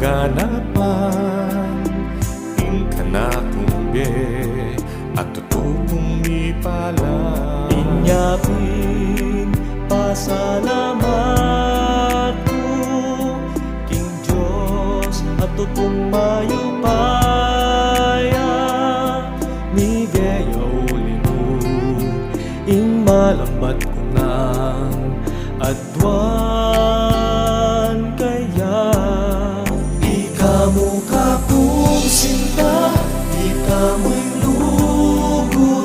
kaganapan ingka na kumbe at tutupong ipala inyapin pasalamat ko king Diyos at tutong mayupaya migayaw lino ing malambat ko nang adwan kaya ikamu kakung sinta ikamu'y luguran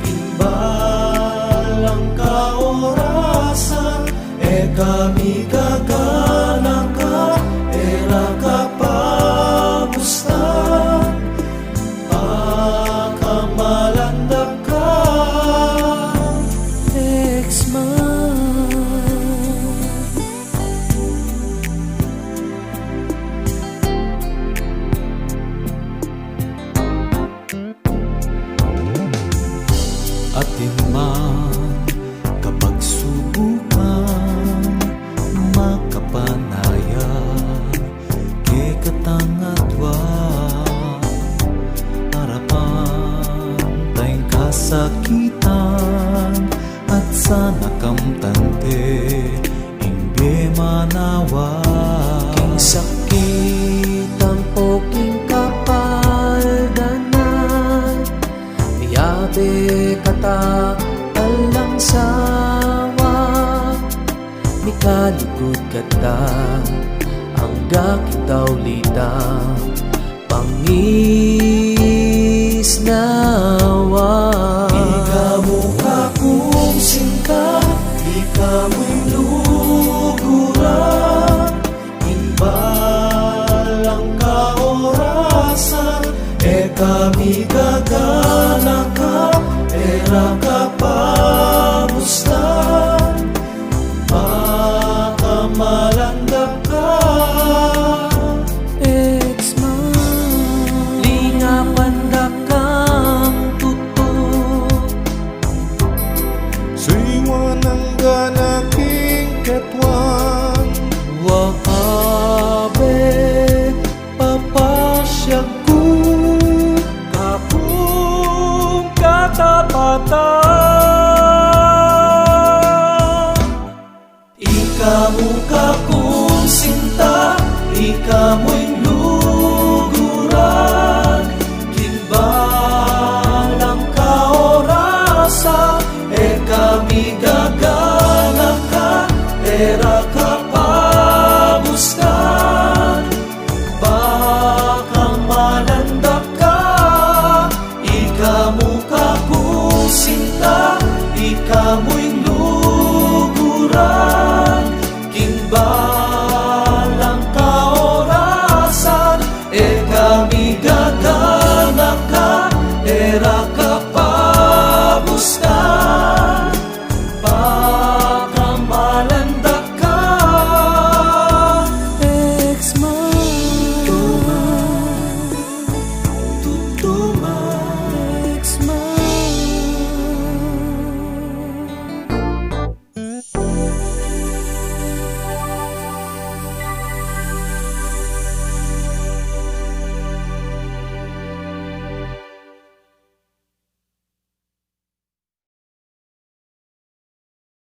imbalang kaorasan kami gagana ka era ka pamusta pakamalanda ka atin man kapag subukan makapanaya kay katangatwa harapan tayong kasakitan at sana kamtante hindi manawa king sakit ang poking kapaldanan miyabe kata alang sawa mikalikod kata ang dakitaw litang pangis nawa ikamu kakung singka ikamu'y luguran imbalang kaorasan kami gagana ka era ka pamusta pakamalanda ka lingapan da kang tutok suiwan ang ganaking ketwan waabe papasyag ko kakung katapatan ikamu kakung sinta ikamu'y